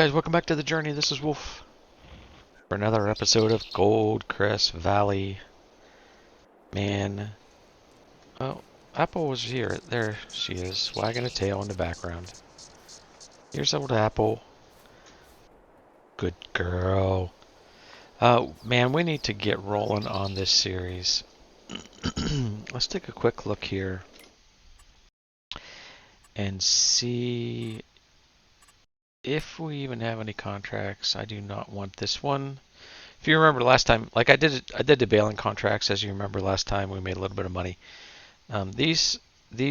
guys, welcome back to the journey. This is Wolf for another episode of Goldcrest Valley. Man, oh, Apple was here. There she is, wagging a tail in the background. Here's old Apple. Good girl. Man, we need to get rolling on this series. Let's take a quick look here and see if we even have any contracts. I do not want this one. If you remember last time, like I did the baling contracts. As you remember last time, we made a little bit of money. These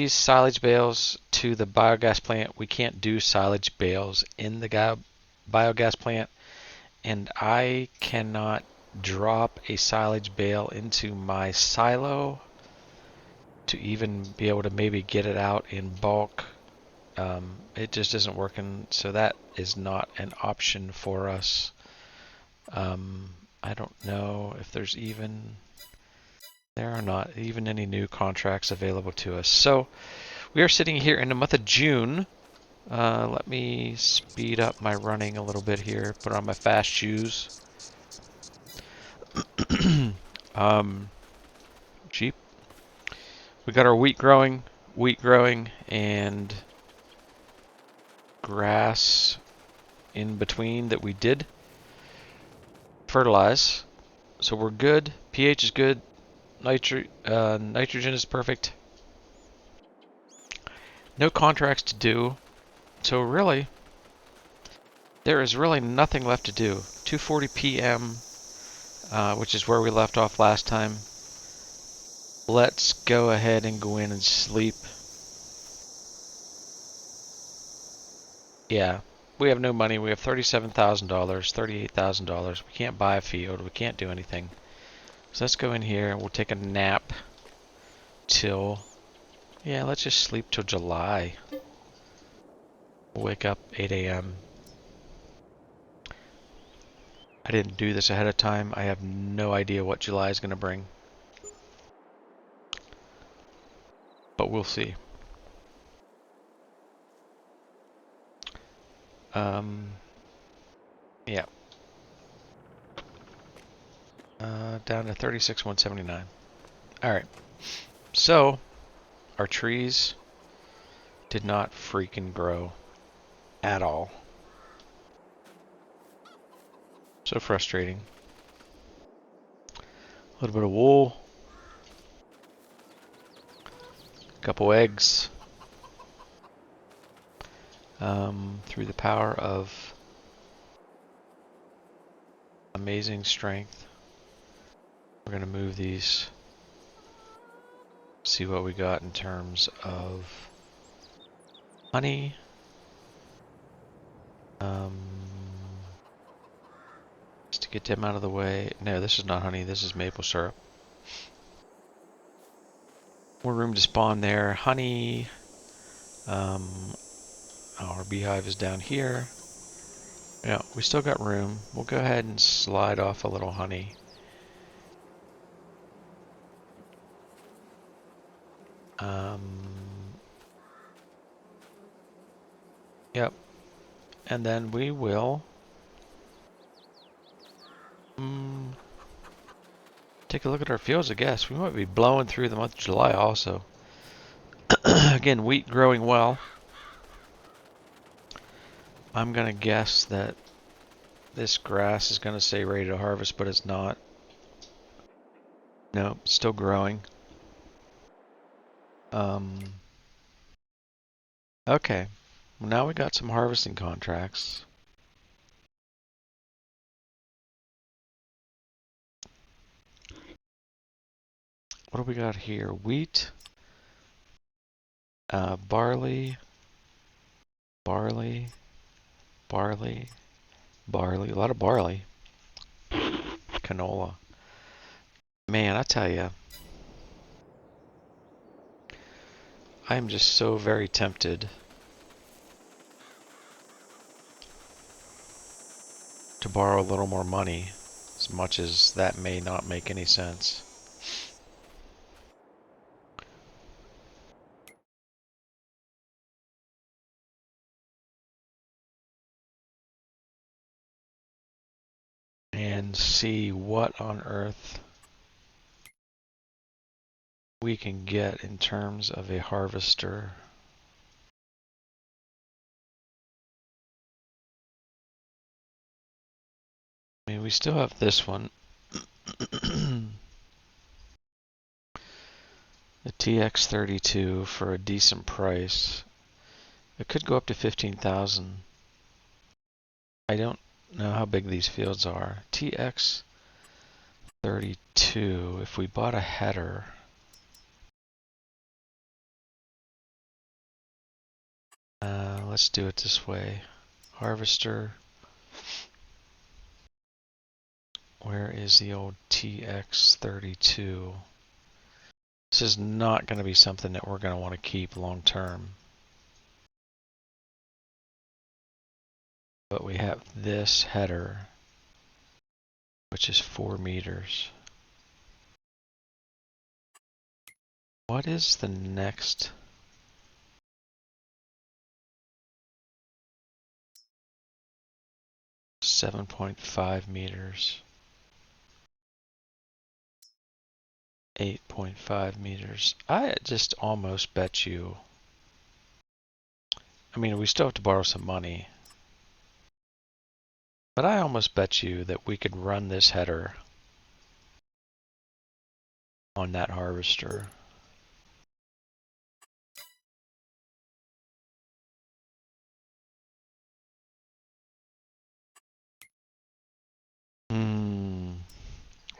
silage bales to the biogas plant, we can't do silage bales in the biogas plant, and I cannot drop a silage bale into my silo to even be able to maybe get it out in bulk. It just isn't working, so that is not an option for us. I don't know if there are not even any new contracts available to us. So we are sitting here in the month of June. Let me speed up my running a little bit here, put on my fast shoes. Jeep. We got our wheat growing, and grass in between that we did fertilize. So we're good. pH is good. Nitrogen is perfect. No contracts to do. So really, there is really nothing left to do. 2:40 p.m., which is where we left off last time. Let's go ahead and go in and sleep. Yeah, we have no money. We have $37,000, $38,000. We can't buy a field. We can't do anything. So let's go in here and we'll take a nap till, yeah, let's just sleep till July. We'll wake up 8 a.m. I didn't do this ahead of time. I have no idea what July is going to bring. But we'll see. Yeah. Down to 36,179. Alright. So, our trees did not freaking grow at all. So frustrating. A little bit of wool. A couple eggs. Through the power of amazing strength, we're going to move these, see what we got in terms of honey. Just to get them out of the way. No, this is not honey, this is maple syrup. More room to spawn there. Honey. Our beehive is down here. Yeah, we still got room. We'll go ahead and slide off a little honey. Yep. And then we will take a look at our fields, I guess. We might be blowing through the month of July also. Again, wheat growing well. I'm going to guess that this grass is going to say ready to harvest, but it's not. No, it's still growing. Okay. Well, now we got some harvesting contracts. What do we got here? Wheat, barley, barley, barley, barley. A lot of barley. Canola. Man, I tell you, I am just so very tempted to borrow a little more money, as much as that may not make any sense. and see what on earth we can get in terms of a harvester. I mean, we still have this one. The TX32 for a decent price. It could go up to 15,000. I don't know how big these fields are. TX32, if we bought a header, let's do it this way. Harvester. Where is the old TX32? This is not going to be something that we're going to want to keep long term. But we have this header, which is 4 meters. What is the next? 7.5 meters. 8.5 meters. I just almost bet you. I mean, we still have to borrow some money. But I almost bet you that we could run this header on that harvester.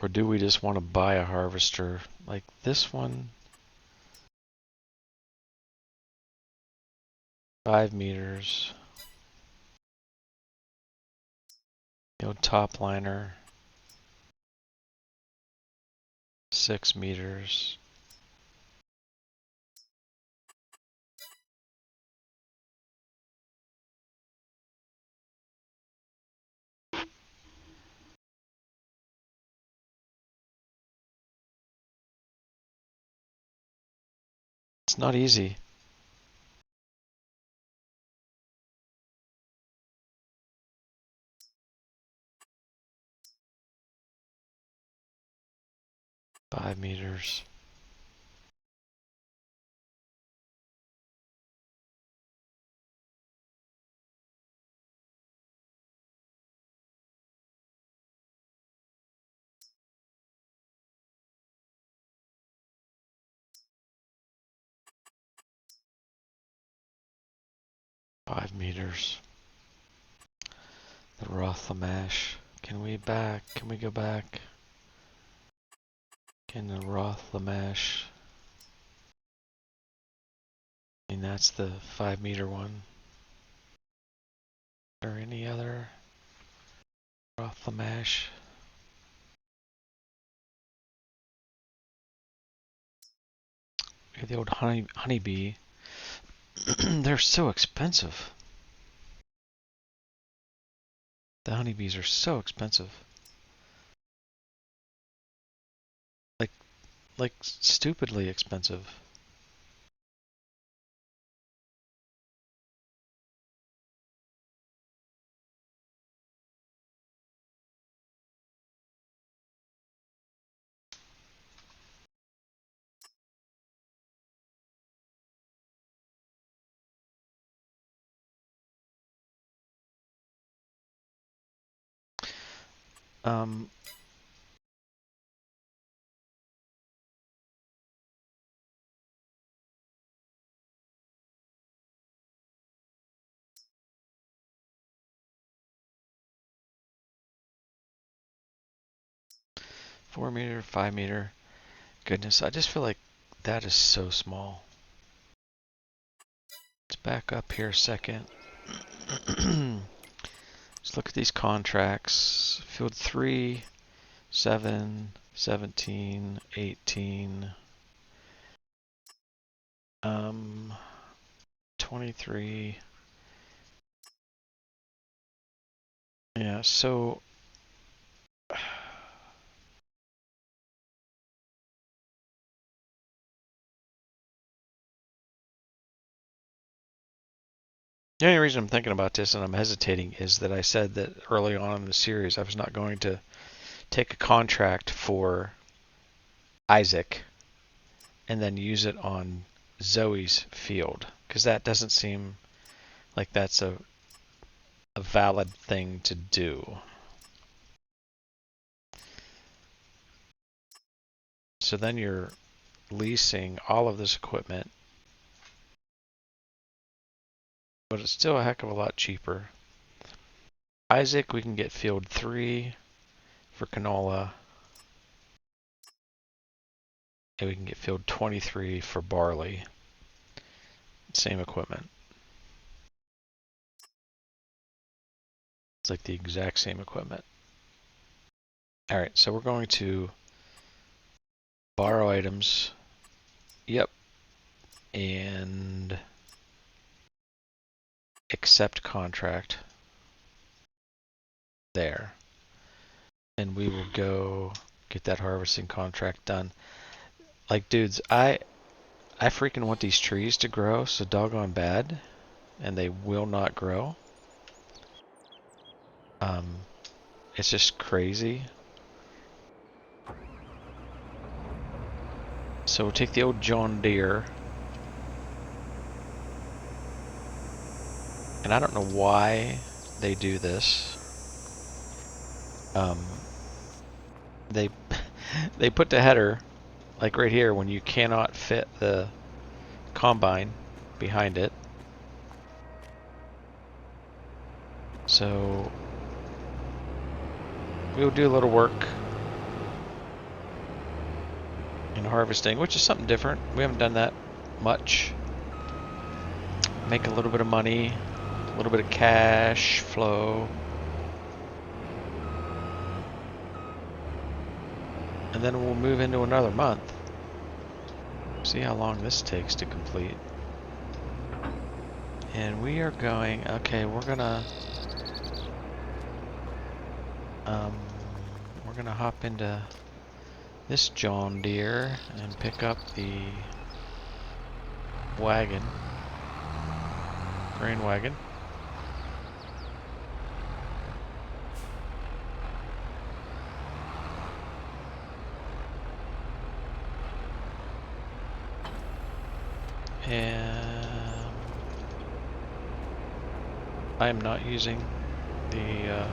Or do we just want to buy a harvester like this one? 5 meters. The old top liner. 6 meters. It's not easy. Five meters. Five meters. The Roth-Lamash. Can we go back? Can the Roth-Lamash? I mean, that's the 5 meter one. Is there any other Roth-Lamash? The old honeybee. They're so expensive. The honeybees are so expensive. Like stupidly expensive. Um, 4 meter, 5 meter. Goodness, I just feel like that is so small. Let's back up here a second. Let's look at these contracts. Field 3, 7, 17, 18, 23. Yeah, so the only reason I'm thinking about this and I'm hesitating is that I said that early on in the series I was not going to take a contract for Isaac and then use it on Zoe's field, because that doesn't seem like that's a valid thing to do. So then you're leasing all of this equipment, but it's still a heck of a lot cheaper. Isaac, we can get field 3 for canola, and we can get field 23 for barley. Same equipment. It's like the exact same equipment. All right, so we're going to borrow items. Yep. And accept contract. There. And we will go get that harvesting contract done. Like, dudes, I freaking want these trees to grow so doggone bad, and they will not grow. It's just crazy. So we'll take the old John Deere. And I don't know why they do this. They they put the header like right here when you cannot fit the combine behind it. So we'll do a little work in harvesting, which is something different. We haven't done that much. Make a little bit of money, a little bit of cash flow. And then we'll move into another month. See how long this takes to complete. And we are going, okay, we're gonna hop into this John Deere and pick up the wagon, grain wagon. And I am not using the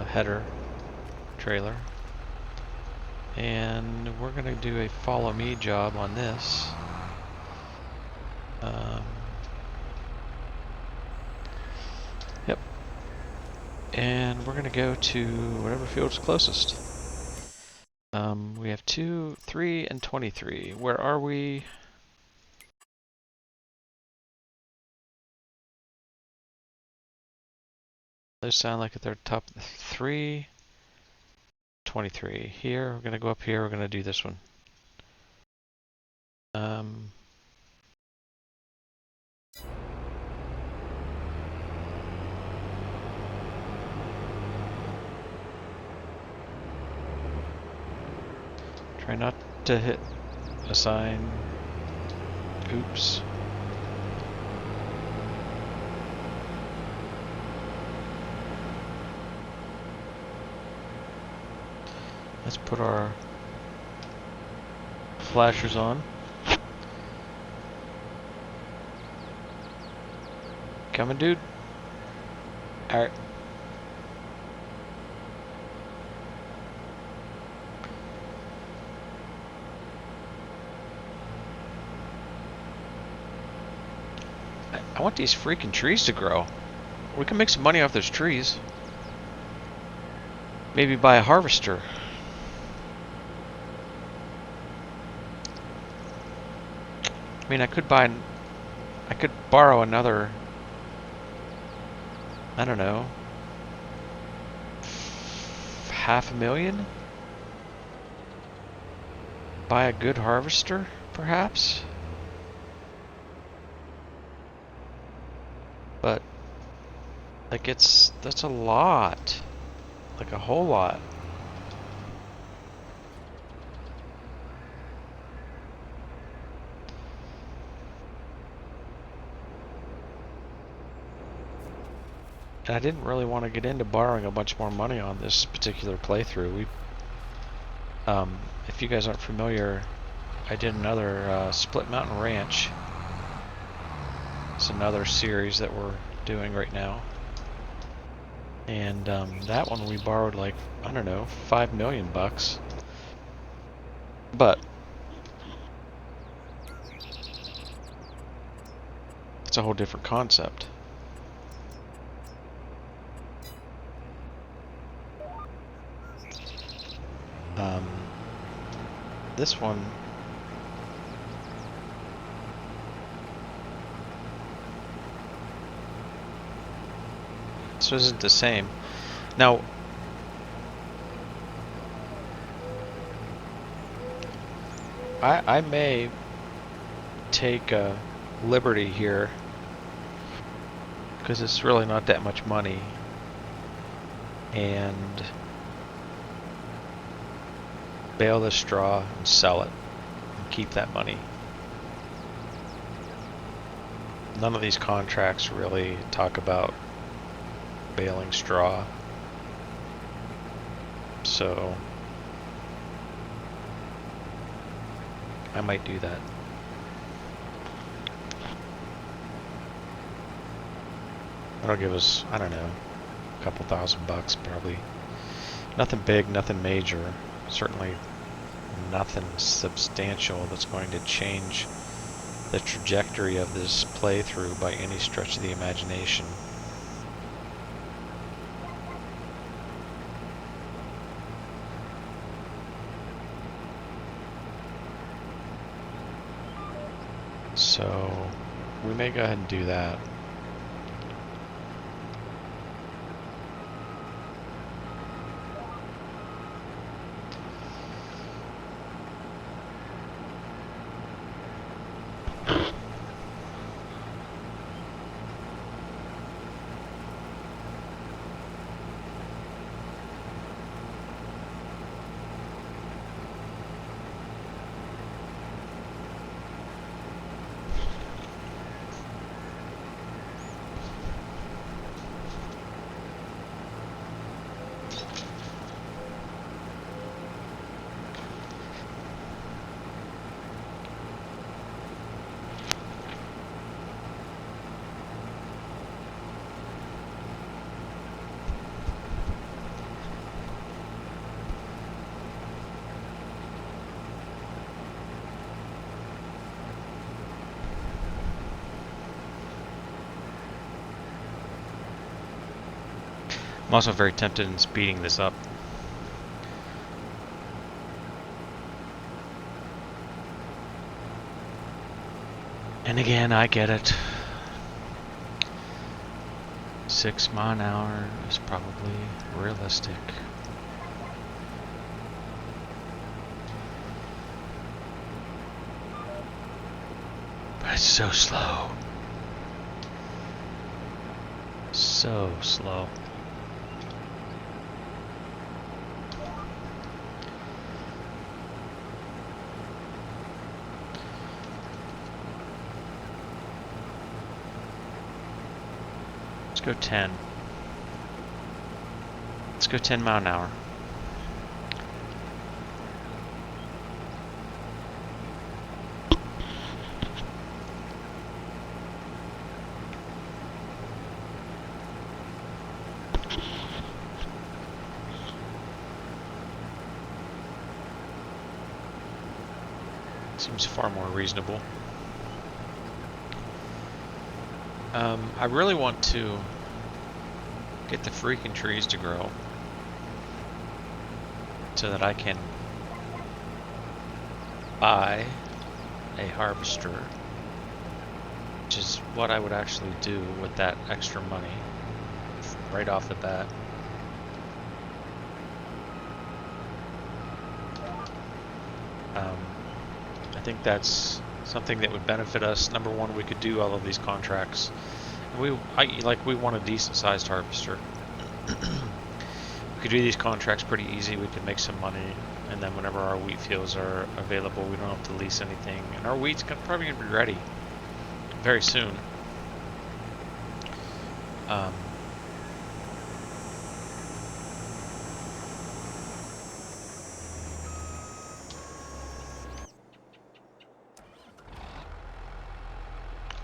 header trailer, and we're gonna do a follow me job on this. Yep, and we're gonna go to whatever field's closest. We have 2, 3, and 23. Where are we? Those sound like they're top 3. 23. Here, we're gonna go up here, we're gonna do this one. Try not to hit a sign. Oops. Let's put our flashers on. Coming, dude. Alright. I want these freaking trees to grow. We can make some money off those trees. Maybe buy a harvester. I mean, I could borrow another, I don't know, $500,000? Buy a good harvester, perhaps? But, like, that's a lot. Like, a whole lot. And I didn't really want to get into borrowing a bunch more money on this particular playthrough. If you guys aren't familiar, I did another Split Mountain Ranch. It's another series that we're doing right now. And that one we borrowed like, I don't know, 5 million bucks. But it's a whole different concept. This one, this isn't the same. Now, I may take a liberty here because it's really not that much money, and bale the straw and sell it and keep that money. None of these contracts really talk about baling straw, so I might do that. That'll give us, I don't know, a couple $1,000 probably. Nothing big, nothing major. Certainly nothing substantial that's going to change the trajectory of this playthrough by any stretch of the imagination. So we may go ahead and do that. I'm also very tempted in speeding this up. And again, I get it. 6 miles an hour is probably realistic. But it's so slow. So slow. Let's go 10. Let's go 10 miles an hour. Seems far more reasonable. I really want to get the freaking trees to grow so that I can buy a harvester, which is what I would actually do with that extra money right off the bat. I think that's something that would benefit us. Number one, we could do all of these contracts. We want a decent sized harvester. We could do these contracts pretty easy. We could make some money, and then whenever our wheat fields are available, we don't have to lease anything, and our wheat's probably gonna be ready very soon.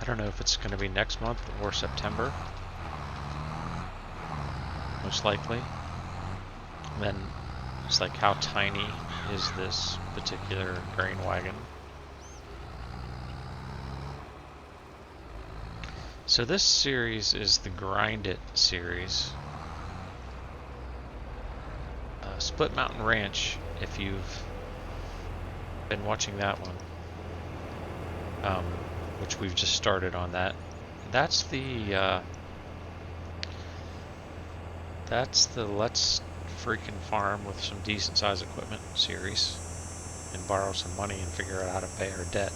I don't know if it's going to be next month or September, most likely. And then it's like, how tiny is this particular grain wagon? So this series is the Grind It series. Split Mountain Ranch, if you've been watching that one, which we've just started on that. That's the Let's Freaking Farm with some decent size equipment series, and borrow some money and figure out how to pay our debt.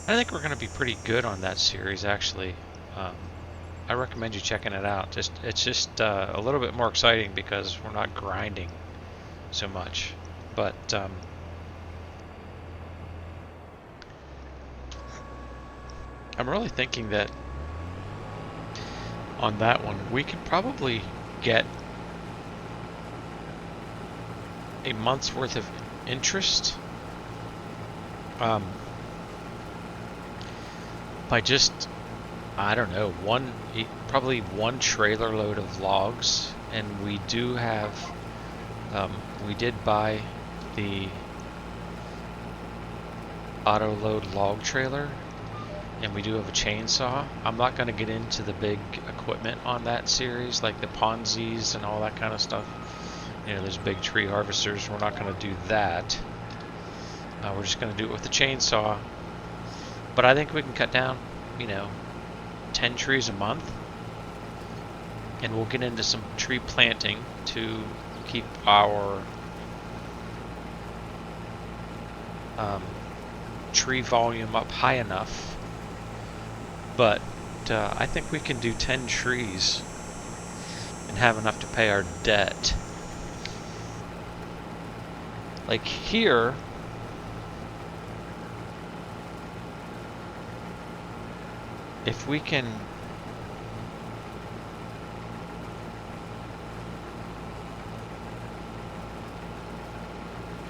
I think we're going to be pretty good on that series, actually. I recommend you checking it out. It's just a little bit more exciting because we're not grinding so much. But I'm really thinking that on that one we can probably get a month's worth of interest by just, I don't know, probably one trailer load of logs. And we do have, we did buy the auto load log trailer, and we do have a chainsaw. I'm not going to get into the big equipment on that series, like the Ponzi's and all that kind of stuff. You know, there's big tree harvesters. We're not going to do that. We're just going to do it with the chainsaw. But I think we can cut down, 10 trees a month. And we'll get into some tree planting to keep our tree volume up high enough. But I think we can do 10 trees and have enough to pay our debt. Like here, if we can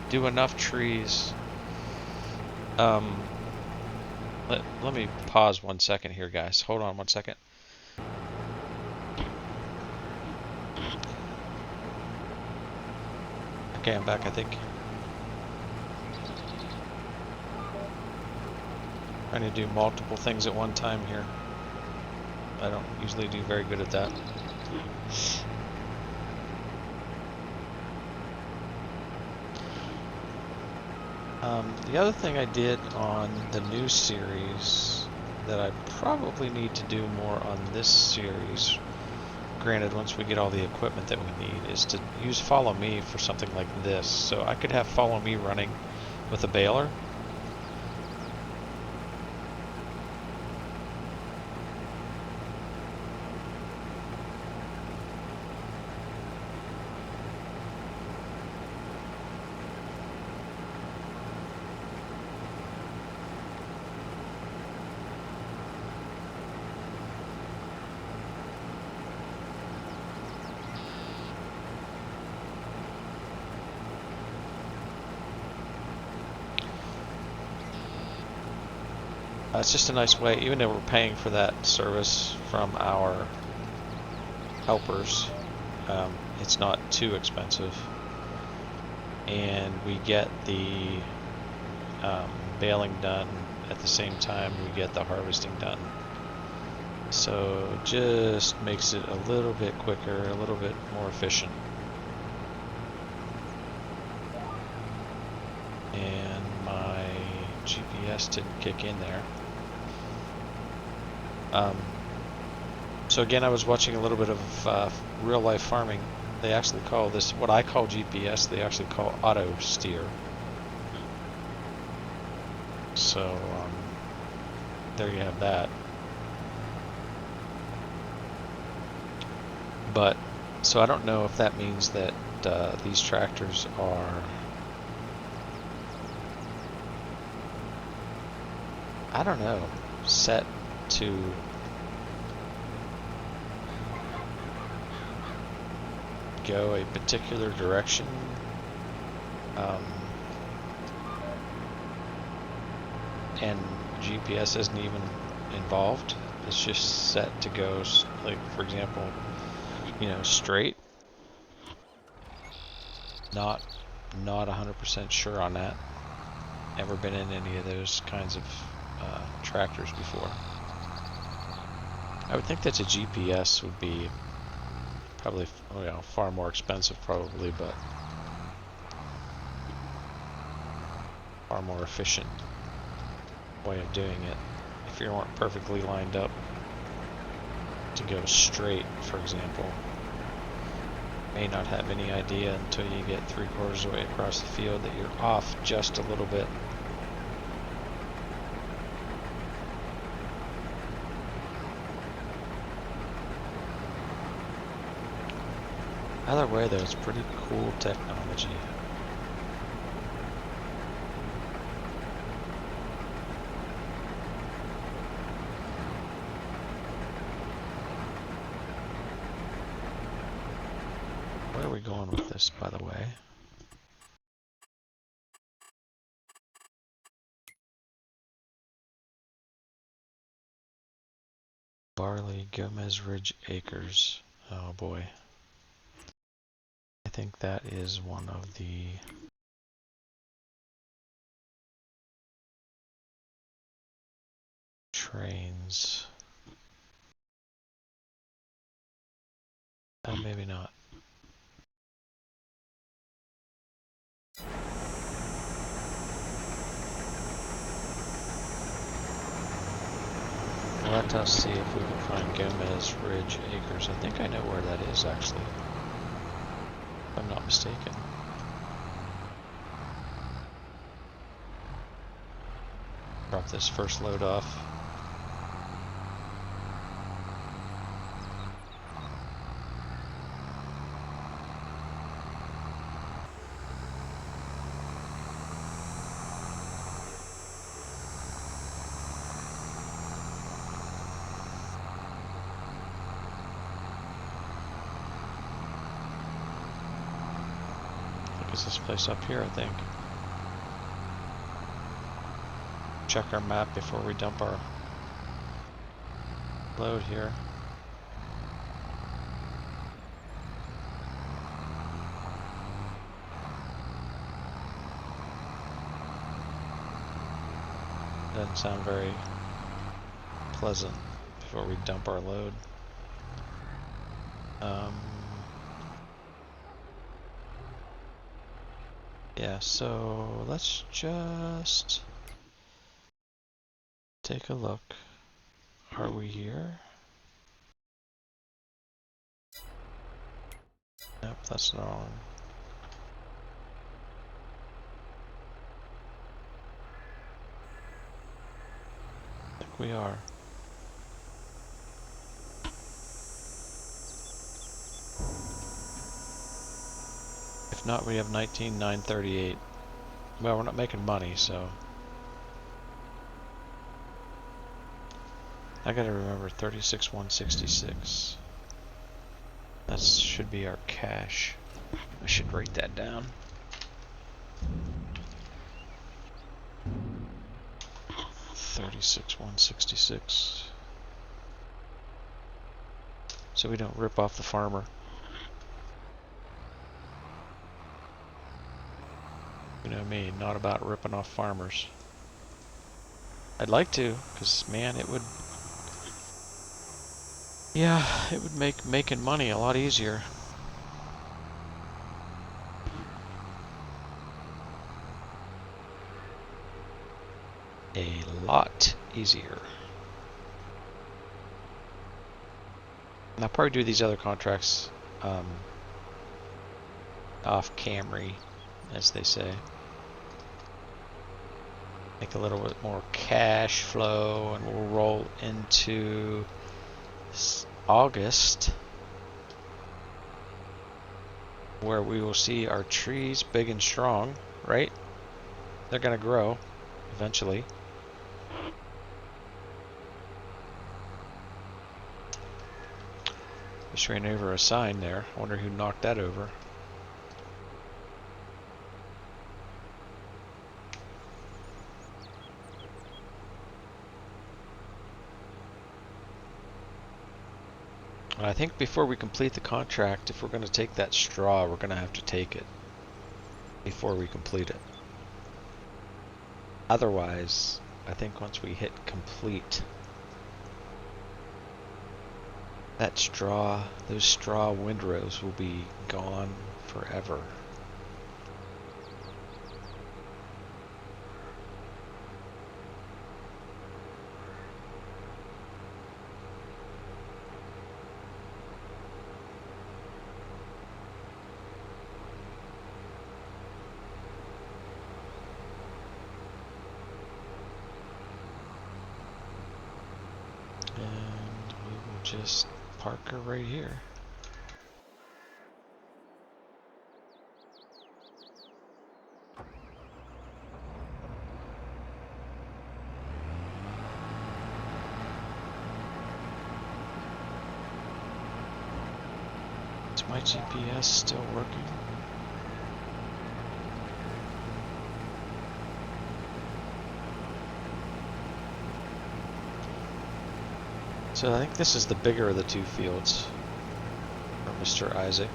do enough trees, let me pause 1 second here, guys. Hold on 1 second. Okay, I'm back, I think. Trying to do multiple things at one time here. I don't usually do very good at that. The other thing I did on the new series that I probably need to do more on this series, granted once we get all the equipment that we need, is to use Follow Me for something like this. So I could have Follow Me running with a baler. It's just a nice way, even though we're paying for that service from our helpers, it's not too expensive. And we get the baling done at the same time we get the harvesting done. So it just makes it a little bit quicker, a little bit more efficient. And my GPS didn't kick in there. So again, I was watching a little bit of real life farming. They actually call this, what I call GPS, they actually call auto steer. So there you have that. But so I don't know if that means that these tractors are, I don't know, set to go a particular direction. And GPS isn't even involved. It's just set to go, like, for example, straight. Not 100% sure on that. Never been in any of those kinds of tractors before. I would think that a GPS would be probably, far more expensive probably, but far more efficient way of doing it. If you weren't perfectly lined up to go straight, for example, you may not have any idea until you get 3/4 of the way across the field that you're off just a little bit. Either way, though, it's pretty cool technology. Where are we going with this, by the way? Barley, Gomez Ridge Acres. Oh boy. I think that is one of the trains. Maybe not. Let us see if we can find Gomez Ridge Acres. I think I know where that is, actually. If I'm not mistaken. Drop this first load off. Is this place up here, I think. Check our map before we dump our load here. Doesn't sound very pleasant before we dump our load. Yeah, so let's just take a look. Are we here? Nope, that's the wrong. I think we are. If not, we have 19,938. Well, we're not making money, so I gotta remember 36,166. That should be our cash. I should write that down. $36,166. So we don't rip off the farmer. You know me, not about ripping off farmers. I'd like to, because man, it would, yeah, it would make making money a lot easier. A lot easier. And I'll probably do these other contracts off Camry, as they say. Make a little bit more cash flow, and we'll roll into August, where we will see our trees big and strong, right? They're gonna grow eventually. Just ran over a sign there. I wonder who knocked that over. I think before we complete the contract, if we're going to take that straw, we're going to have to take it before we complete it. Otherwise, I think once we hit complete, that straw, those straw windrows will be gone forever. And we will just park her right here. Is my GPS still working? So I think this is the bigger of the two fields for Mr. Isaac.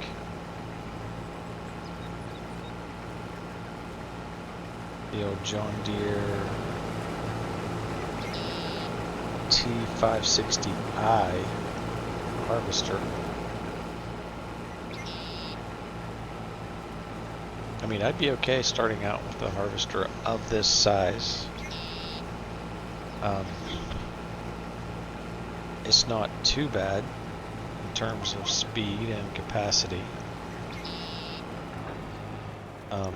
The old John Deere T560i harvester. I mean, I'd be okay starting out with a harvester of this size. It's not too bad in terms of speed and capacity. I'm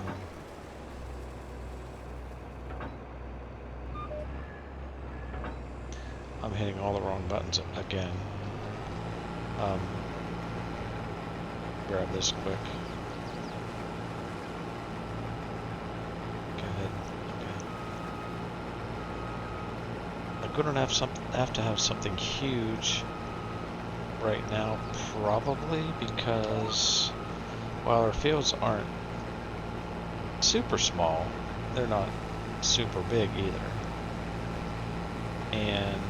hitting all the wrong buttons again. Grab this quick. Go ahead. Okay. Like we don't have to have something huge right now, probably, because while our fields aren't super small, they're not super big either. And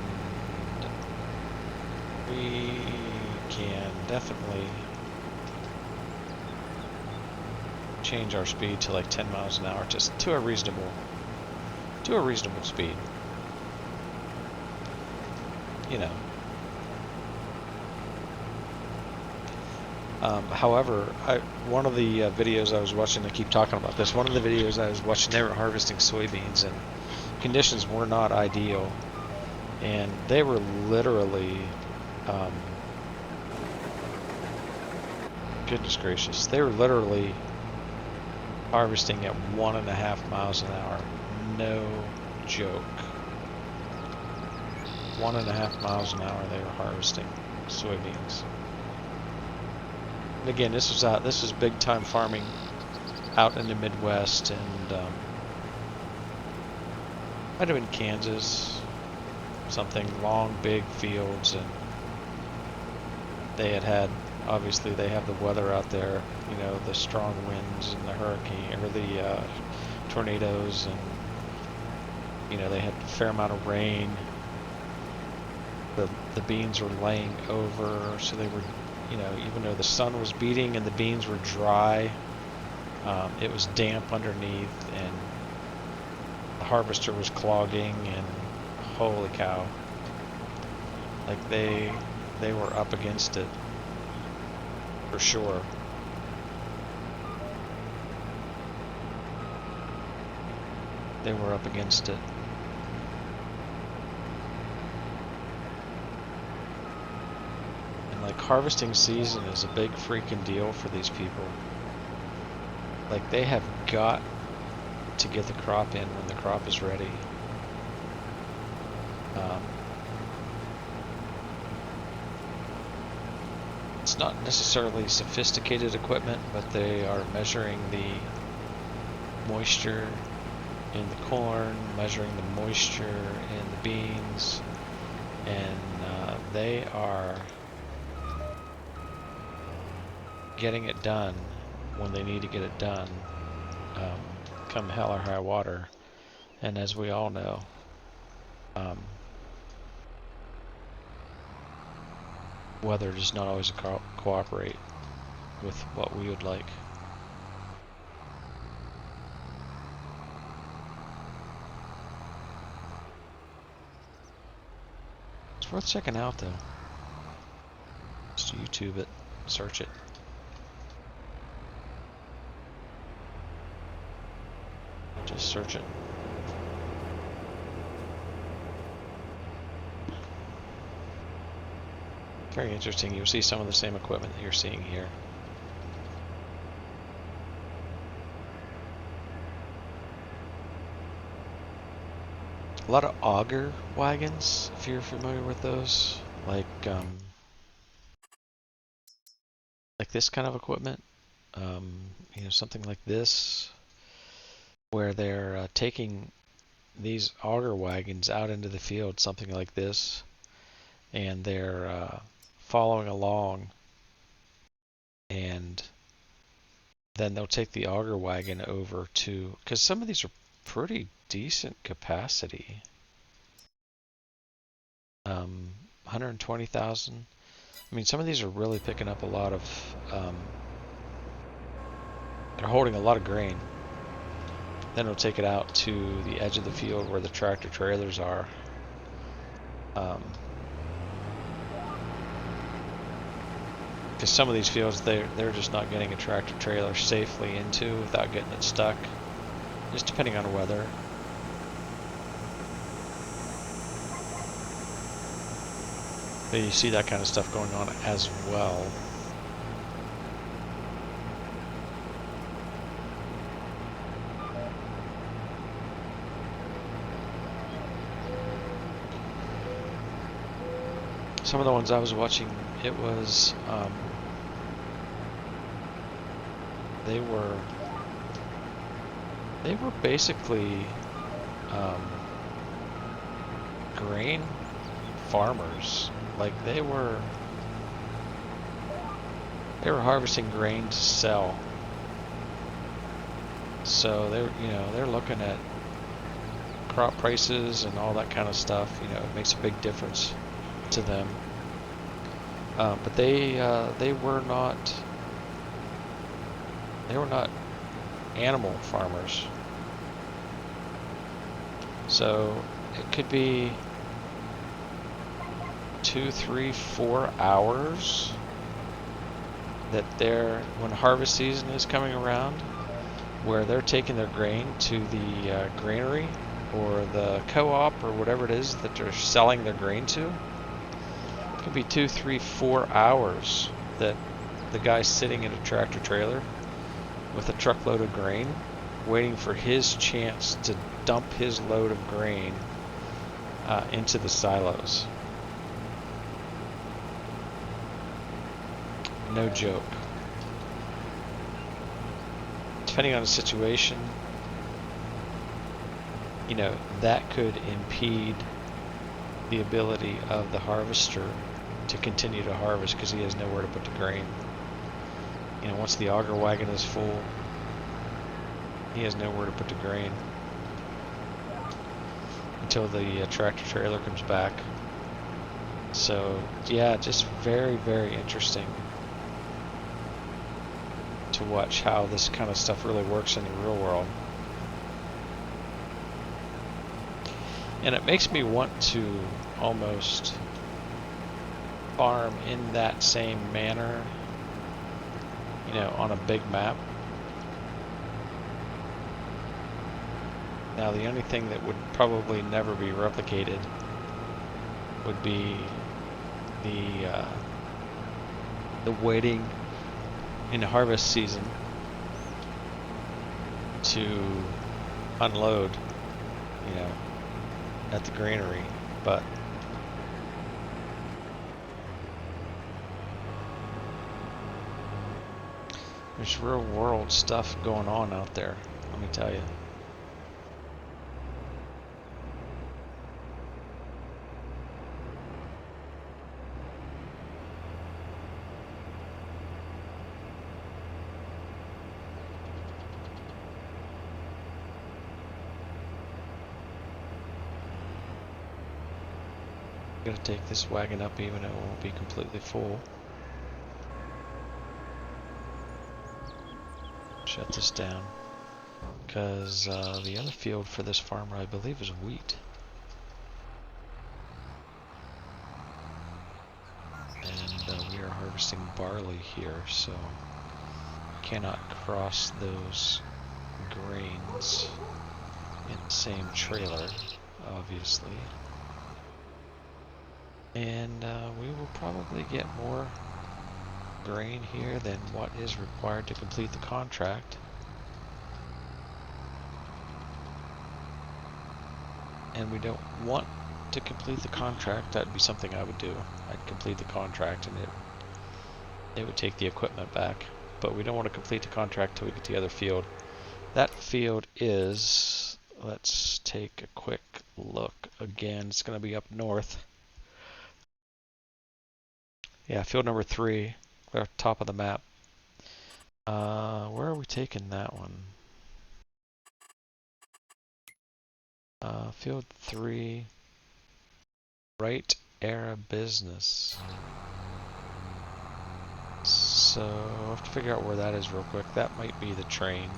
we can definitely change our speed to like 10 miles an hour, just to a reasonable speed. You know. However, one of the videos I was watching, I keep talking about this, one of the videos I was watching, they were harvesting soybeans and conditions were not ideal. And they were literally, goodness gracious, they were literally harvesting at 1.5 miles an hour. No joke. 1.5 miles an hour they were harvesting soybeans. And again, this was big time farming out in the Midwest, and might have been Kansas, something, long big fields, and they had obviously they have the weather out there, you know, the strong winds and the hurricane or the tornadoes, and you know, they had a fair amount of rain. The beans were laying over, so they were, you know, even though the sun was beating and the beans were dry, it was damp underneath, and the harvester was clogging, and holy cow, like they were up against it for sure. They were up against it. And like harvesting season is a big freaking deal for these people. Like they have got to get the crop in when the crop is ready. It's not necessarily sophisticated equipment, but they are measuring the moisture in the corn, measuring the moisture in the beans, and they are getting it done when they need to get it done, come hell or high water. And as we all know, weather does not always cooperate with what we would like. It's worth checking out though. Just YouTube it, search it. Just search it. Very interesting. You'll see some of the same equipment that you're seeing here. A lot of auger wagons, if you're familiar with those, like this kind of equipment. You know, something like this, where they're taking these auger wagons out into the field, something like this, and they're following along, and then they'll take the auger wagon over to, because some of these are pretty decent capacity. 120,000. I mean, some of these are really picking up a lot of, they're holding a lot of grain. Then it'll take it out to the edge of the field where the tractor trailers are. Because some of these fields, they're just not getting a tractor trailer safely into without getting it stuck, just depending on weather. But you see that kind of stuff going on as well. Some of the ones I was watching, it was they were basically grain farmers. Like they were harvesting grain to sell. So they're looking at crop prices and all that kind of stuff. You know, it makes a big difference to them. But they were not animal farmers. So it could be 2, 3, 4 hours that when harvest season is coming around, where they're taking their grain to the granary or the co-op or whatever it is that they're selling their grain to. It could be 2, 3, 4 hours that the guy's sitting in a tractor trailer with a truckload of grain, waiting for his chance to dump his load of grain into the silos. No joke. Depending on the situation, you know, that could impede the ability of the harvester to continue to harvest because he has nowhere to put the grain. You know, once the auger wagon is full, he has nowhere to put the grain until the tractor trailer comes back. So yeah, just very, very interesting to watch how this kind of stuff really works in the real world. And it makes me want to almost farm in that same manner, you know, on a big map. Now the only thing that would probably never be replicated would be the waiting in the harvest season to unload, you know, at the granary. But there's real world stuff going on out there, let me tell you. Gonna take this wagon up even though it won't be completely full. Shut this down. Because the other field for this farmer, I believe, is wheat. And we are harvesting barley here, so cannot cross those grains in the same trailer, obviously. And we will probably get more grain here than what is required to complete the contract. And we don't want to complete the contract. That'd be something I would do. I'd complete the contract and it would take the equipment back. But we don't want to complete the contract till we get to the other field. That field is, let's take a quick look again. It's going to be up north. Yeah, field number 3, clear top of the map. Where are we taking that one? Field 3, right era business. So I'll have to figure out where that is real quick. That might be the train.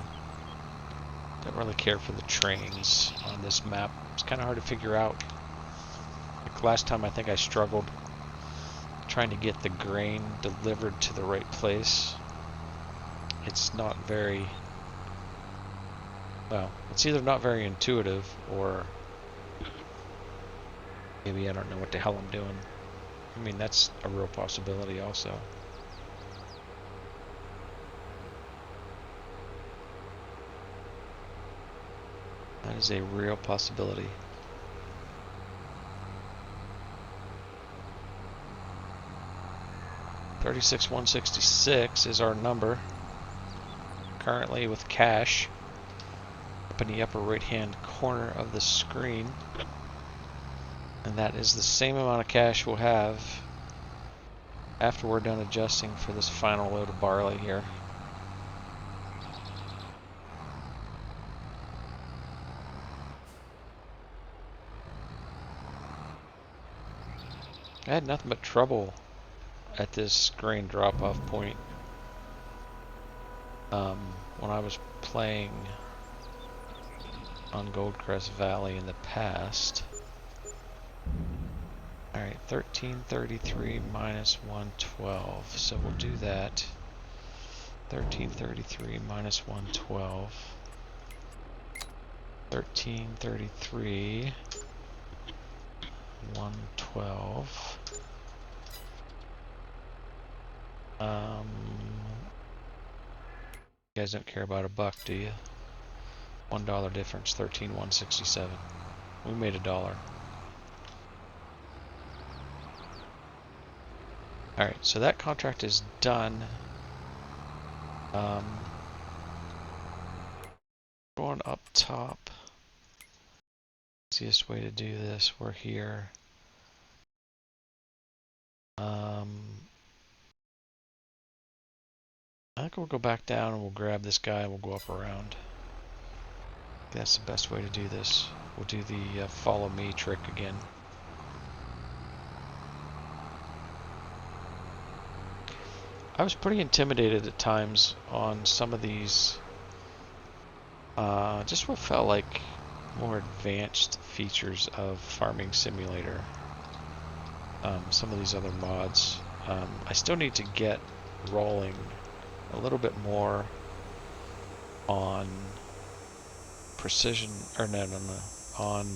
Don't really care for the trains on this map. It's kind of hard to figure out. Like last time I think I struggled trying to get the grain delivered to the right place. It's not very, well, it's either not very intuitive or maybe I don't know what the hell I'm doing. I mean, that's a real possibility also. That is a real possibility. $36,166 is our number. Currently with cash up in the upper right hand corner of the screen. And that is the same amount of cash we'll have after we're done adjusting for this final load of barley here. I had nothing but trouble at this grain drop-off point when I was playing on Goldcrest Valley in the past. Alright, 1333 minus 112, so we'll do that. 1333 minus 112. 1333 112. You guys don't care about a buck, do you? $1 difference, 13,167. We made $1. Alright, so that contract is done. Going up top. Easiest way to do this, we're here. I think we'll go back down and we'll grab this guy and we'll go up around. That's the best way to do this. We'll do the follow me trick again. I was pretty intimidated at times on some of these, just what felt like more advanced features of Farming Simulator. Some of these other mods. I still need to get rolling a little bit more on precision, or no, on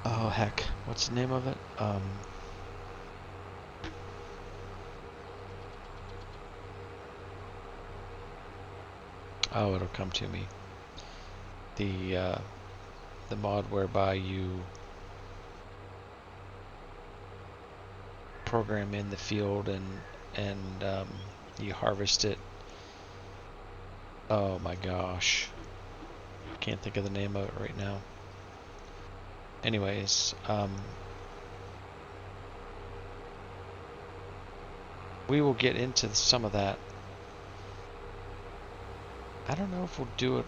oh heck, what's the name of it? Oh, it'll come to me. The mod whereby you program in the field and you harvest it. Oh my gosh, can't think of the name of it right now. Anyways, we will get into some of that I don't know if we'll do it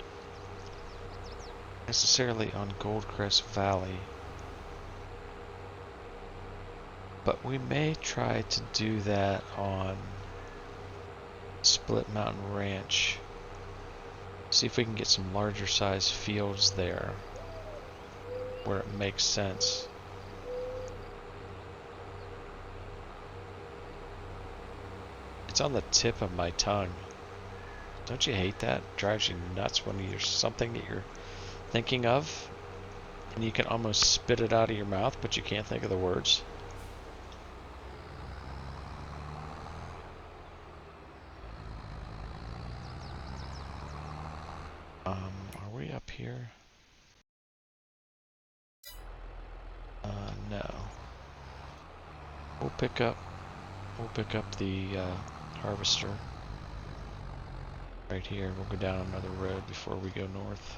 necessarily on Goldcrest Valley, but we may try to do that on Split Mountain Ranch. See if we can get some larger size fields there where it makes sense. It's on the tip of my tongue. Don't you hate that? It drives you nuts when there's something that you're thinking of and you can almost spit it out of your mouth, but you can't think of the words. Are we up here? No. We'll pick up the harvester right here. We'll go down another road before we go north.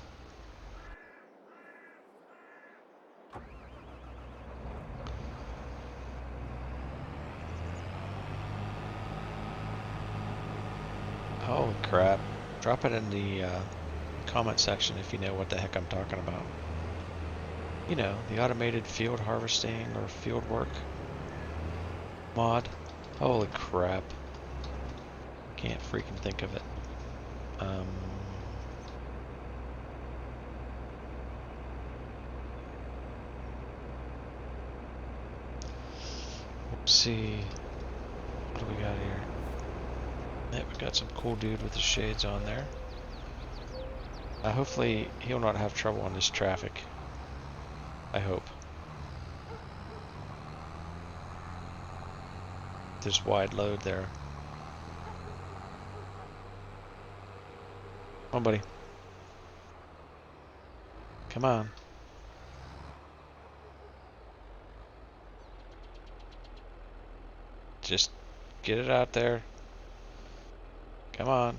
Holy crap. Drop it in the comment section if you know what the heck I'm talking about. You know, the automated field harvesting or field work mod. Holy crap. Can't freaking think of it. Let's see. What do we got here? Yep, we got some cool dude with the shades on there. Hopefully he'll not have trouble on this traffic. I hope. There's wide load there. Come on, buddy. Come on. Just get it out there. Come on.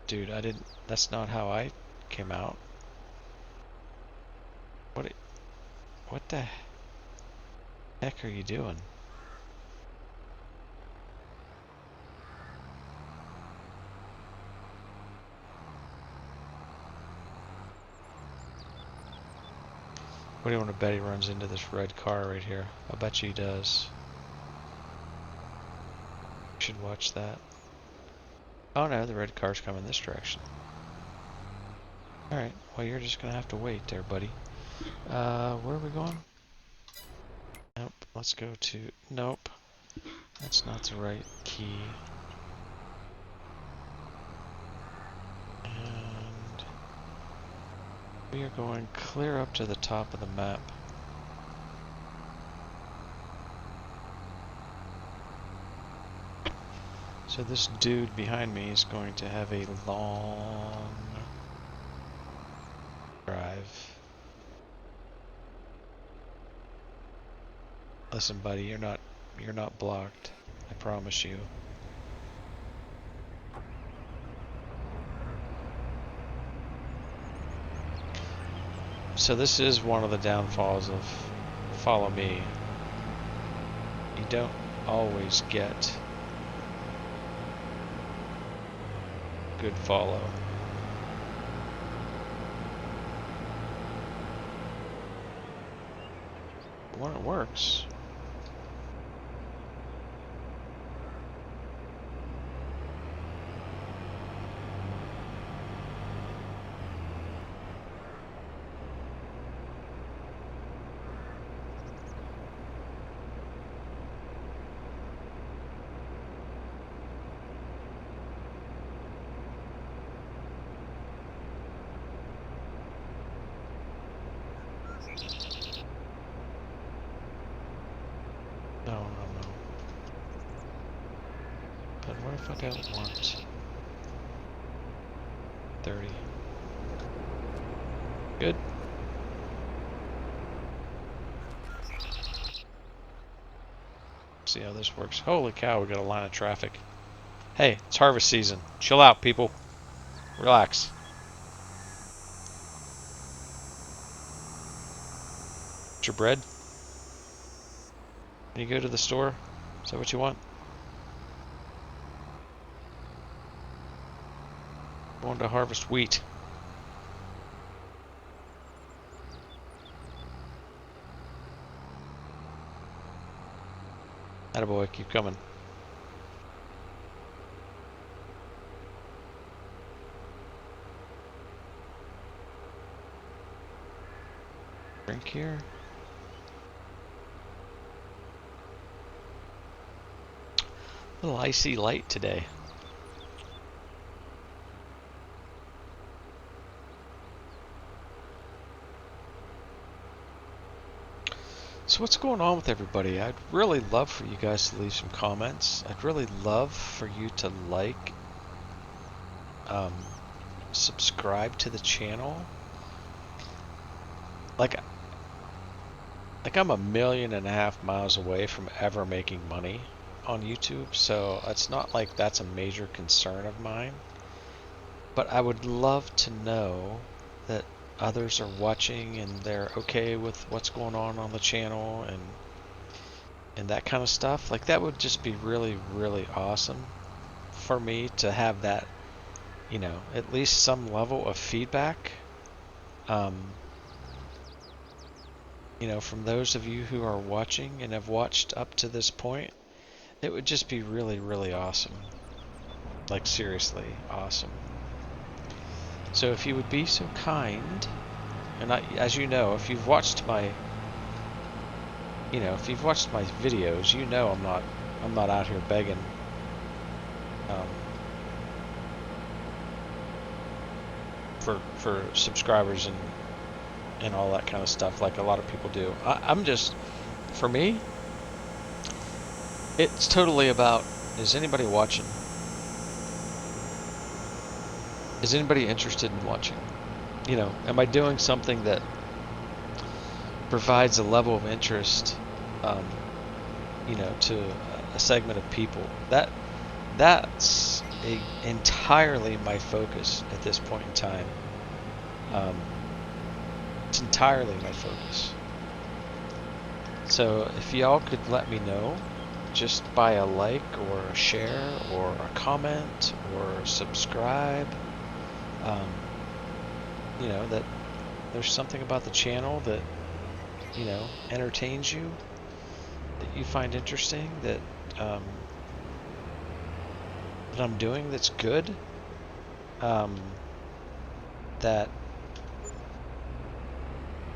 Dude, I didn't. That's not how I came out. What the heck are you doing? What do you want to bet he runs into this red car right here? I bet you he does. You should watch that. Oh no, the red car's coming this direction. Alright, well you're just gonna have to wait there, buddy. Where are we going? Nope, let's go to... Nope. That's not the right key. And... we are going clear up to the top of the map. So this dude behind me is going to have a long drive. Listen, buddy, you're not blocked. I promise you. So this is one of the downfalls of follow me. You don't always get good follow. But when it works, no. But what if I don't want 30? Good. See how this works. Holy cow, we got a line of traffic. Hey, it's harvest season. Chill out, people. Relax. Get your bread? When you go to the store, Is that what you want? Going to harvest wheat. Attaboy, keep coming. Drink here. A little icy light today. So what's going on with everybody? I'd really love for you guys to leave some comments. I'd really love for you to like, subscribe to the channel. Like I'm 1.5 million miles away from ever making money on YouTube, so it's not like that's a major concern of mine. But I would love to know that others are watching and they're okay with what's going on the channel and that kind of stuff. Like, that would just be really, really awesome for me to have that, you know, at least some level of feedback. You know, from those of you who are watching and have watched up to this point, it would just be really, really awesome. Like, seriously awesome. So if you would be so kind, and as you know, if you've watched my, if you've watched my videos, you know I'm not out here begging. For subscribers and all that kind of stuff, like a lot of people do. I'm just, for me, it's totally about, is anybody watching? Is anybody interested in watching? You know, am I doing something that provides a level of interest, to a segment of people? That's entirely my focus at this point in time. It's entirely my focus. So if y'all could let me know, just by a like or a share or a comment or subscribe, that there's something about the channel that, entertains you, that you find interesting, that I'm doing that's good, that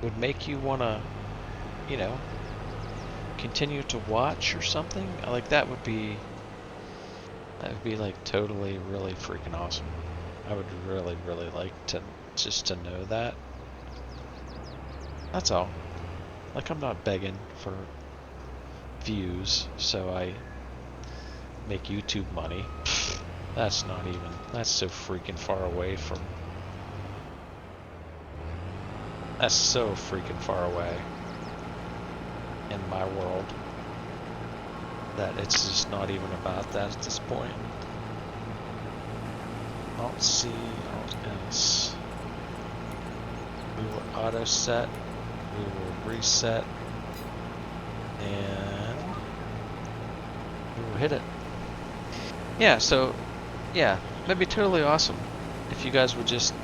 would make you want to, continue to watch or something. Like, that would be like totally, really freaking awesome. I would really, really like to know that. That's all. Like, I'm not begging for views so I make YouTube money. That's so freaking far away from, that's so freaking far away in my world that it's just not even about that at this point. Alt C, Alt S. We will auto set, we will reset, and we will hit it. Yeah, so, yeah, that'd be totally awesome if you guys would just,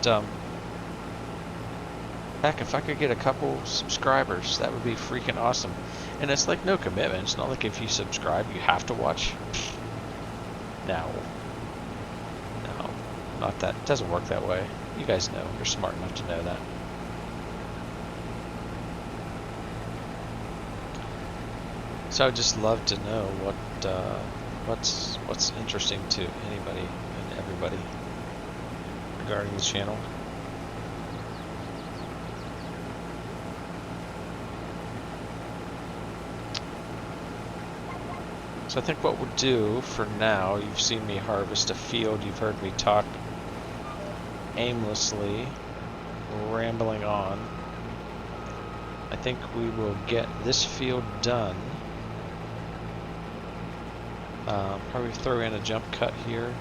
heck, if I could get a couple subscribers, that would be freaking awesome. And it's like no commitment. It's not like if you subscribe, you have to watch. No, not that. It doesn't work that way. You guys know. You're smart enough to know that. So I'd just love to know what's interesting to anybody and everybody regarding the channel. So I think what we'll do for now, you've seen me harvest a field, you've heard me talk aimlessly, rambling on. I think we will get this field done. Probably throw in a jump cut here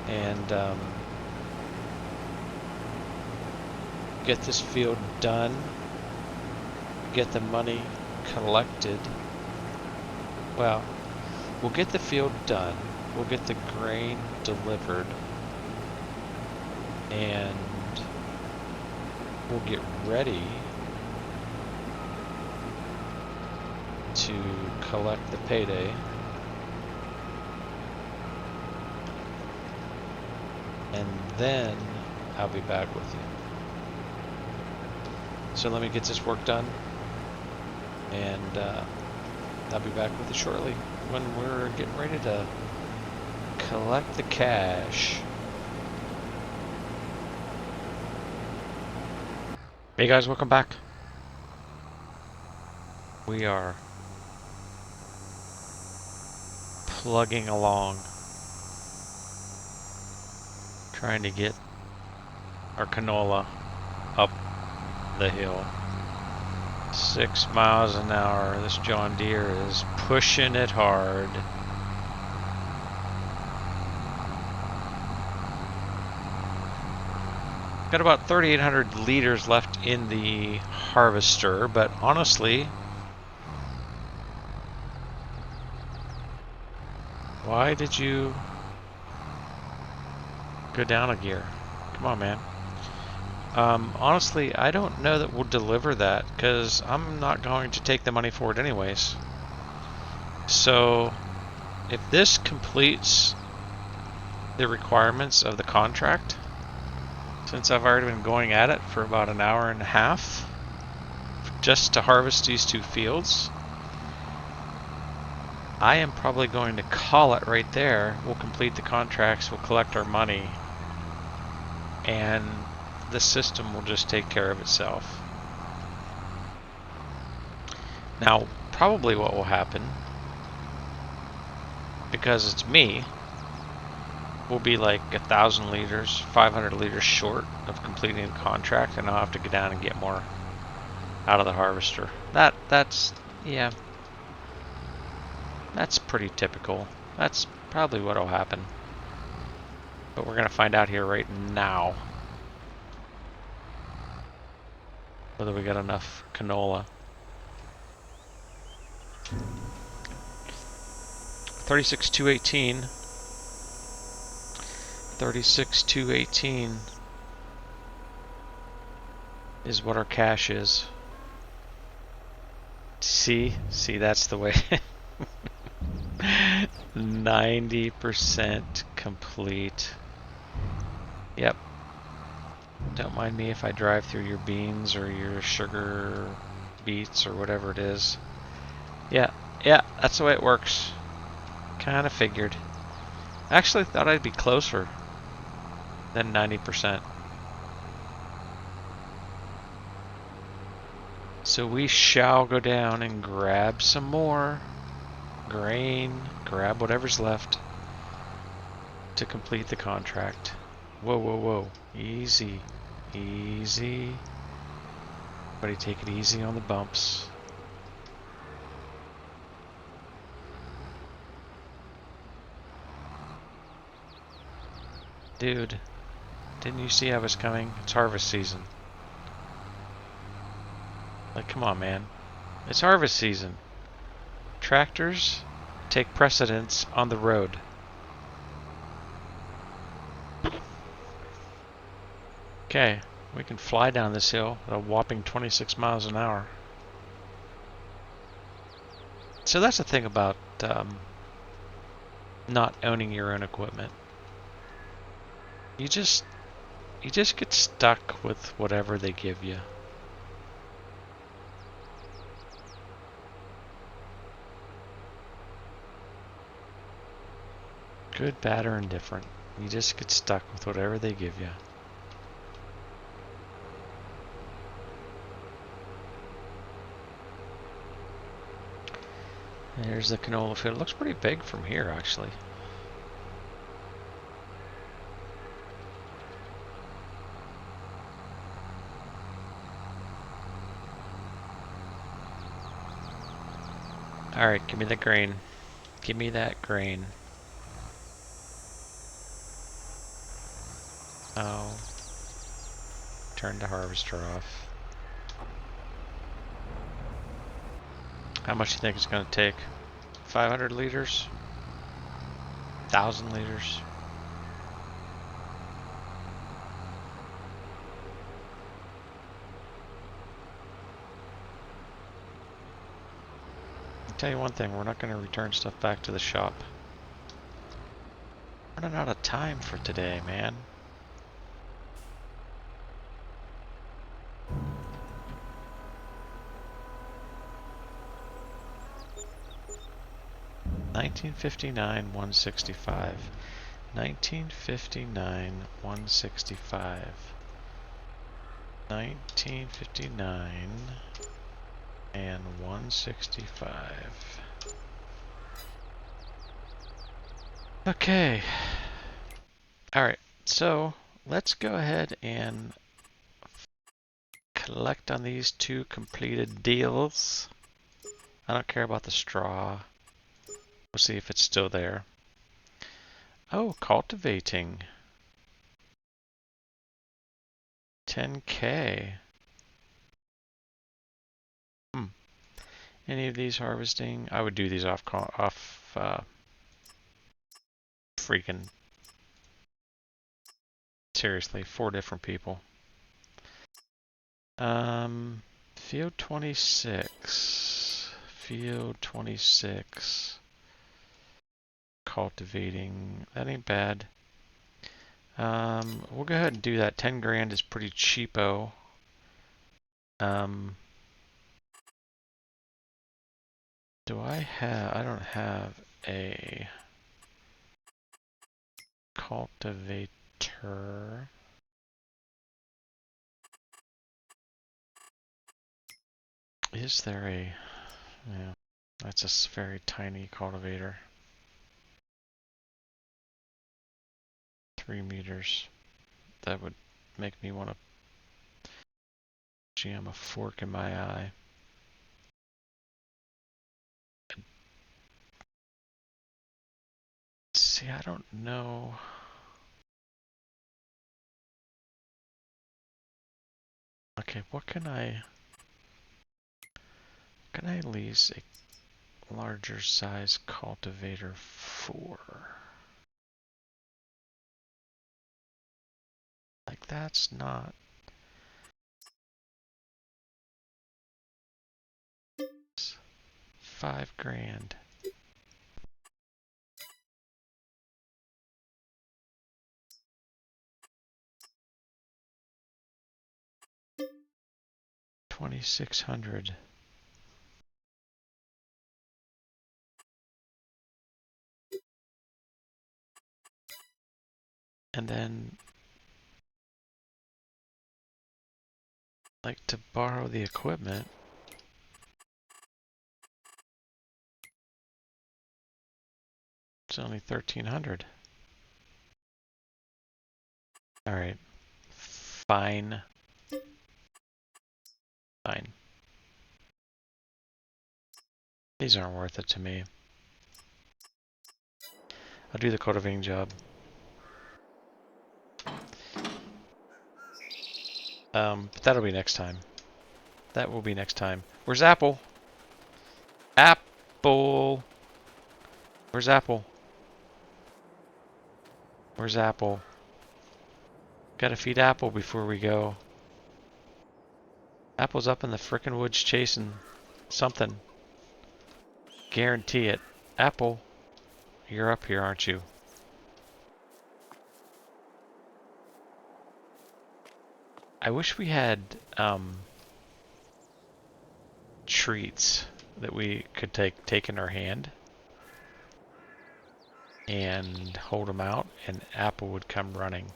and get this field done, get the money collected, well, we'll get the field done. We'll get the grain delivered. And we'll get ready to collect the payday. And then I'll be back with you. So let me get this work done, and I'll be back with you shortly when we're getting ready to collect the cash. Hey guys, welcome back. We are plugging along, trying to get our canola up the hill. 6 miles an hour. This John Deere is pushing it hard. Got about 3,800 liters left in the harvester, but honestly, why did you go down a gear? Come on, man. Honestly, I don't know that we'll deliver that because I'm not going to take the money for it anyways. So, if this completes the requirements of the contract, since I've already been going at it for about an hour and a half just to harvest these 2 fields, I am probably going to call it right there. We'll complete the contracts, we'll collect our money, and the system will just take care of itself. Now, probably what will happen, because it's me, we'll be like 1,000 liters, 500 liters short of completing the contract, and I'll have to go down and get more out of the harvester. That's yeah, that's pretty typical. That's probably what'll happen. But we're gonna find out here right now whether we got enough canola. 36,218. 36,218 is what our cash is. See, that's the way. 90% complete. Yep. Don't mind me if I drive through your beans or your sugar beets or whatever it is. Yeah, that's the way it works. Kind of figured. I actually thought I'd be closer than 90%. So we shall go down and grab some more grain, grab whatever's left to complete the contract. Whoa. Easy. Everybody take it easy on the bumps. Dude, didn't you see I was coming? It's harvest season. Like, come on, man. It's harvest season. Tractors take precedence on the road. Okay, we can fly down this hill at a whopping 26 miles an hour. So that's the thing about not owning your own equipment. You just get stuck with whatever they give you. Good, bad, or indifferent. You just get stuck with whatever they give you. There's the canola field. It looks pretty big from here, actually. Alright, give me the grain. Give me that grain. Oh. Turn the harvester off. How much do you think it's going to take? 500 liters? 1,000 liters? I'll tell you one thing, we're not going to return stuff back to the shop. Running out of time for today, man. $19.59, $165. $19.59, $165. $19.59 and $165. Okay. Alright, so let's go ahead and collect on these two completed deals. I don't care about the straw. We'll see if it's still there. Oh, cultivating. 10K. Any of these harvesting? I would do these off freaking seriously, 4 different people. Field 26. Field 26. Cultivating. That ain't bad. We'll go ahead and do that. 10 grand is pretty cheapo. Do I have, I don't have a cultivator. Is there a, yeah, that's a very tiny cultivator. 3 meters. That would make me want to jam a fork in my eye. See, I don't know. Okay, what can I lease a larger size cultivator for? Like, that's not 5 grand. $2,600. And then, like, to borrow the equipment, it's only 1,300. All right, fine, fine. These aren't worth it to me. I'll do the cultivating job. But that'll be next time. That will be next time. Where's Apple? Apple. Where's Apple? Where's Apple? Gotta feed Apple before we go. Apple's up in the frickin' woods chasing something. Guarantee it. Apple, you're up here, aren't you? I wish we had treats that we could take in our hand and hold them out, and Apple would come running.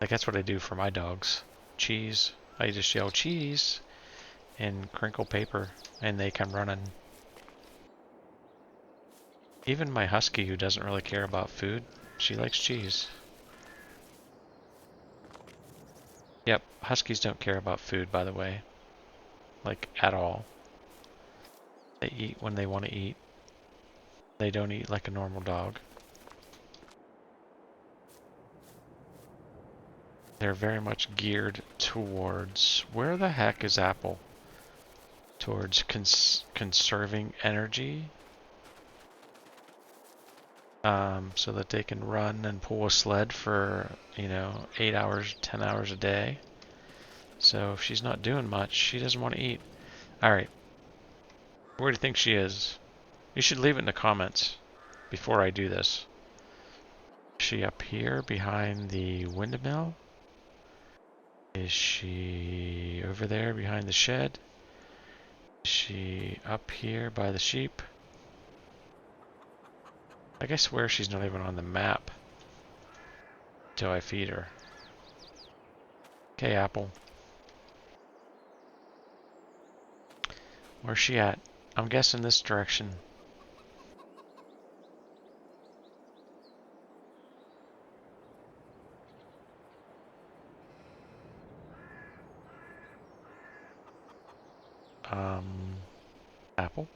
Like, that's what I do for my dogs. Cheese. I just yell cheese and crinkle paper, and they come running. Even my husky, who doesn't really care about food, she likes cheese. Yep, huskies don't care about food, by the way. Like, at all. They eat when they want to eat. They don't eat like a normal dog. They're very much geared towards... Where the heck is Apple? towards conserving energy, so that they can run and pull a sled for, 8 hours, 10 hours a day. So if she's not doing much, she doesn't want to eat. Alright. Where do you think she is? You should leave it in the comments before I do this. Is she up here behind the windmill? Is she over there behind the shed? Is she up here by the sheep? I guess where she's not even on the map till I feed her. Okay, Apple. Where's she at? I'm guessing this direction. Apple?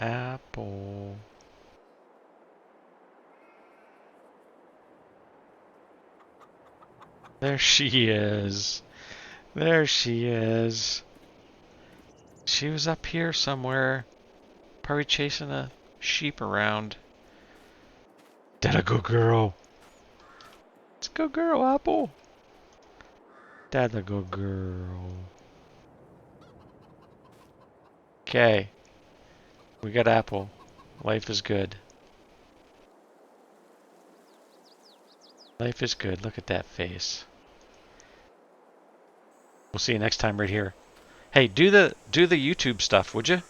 Apple. There she is. There she is. She was up here somewhere. Probably chasing a sheep around. That a good girl. It's a good girl, Apple. That's a good girl. Okay. We got Apple. Life is good. Life is good. Look at that face. We'll see you next time right here. Hey, do the YouTube stuff, would you?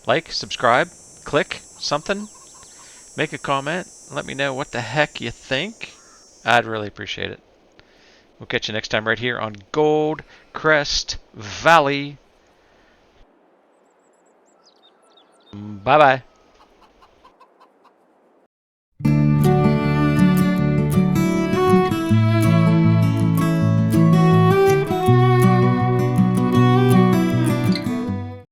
Like, subscribe, click something, make a comment, let me know what the heck you think. I'd really appreciate it. We'll catch you next time right here on Goldcrest Valley. Bye-bye.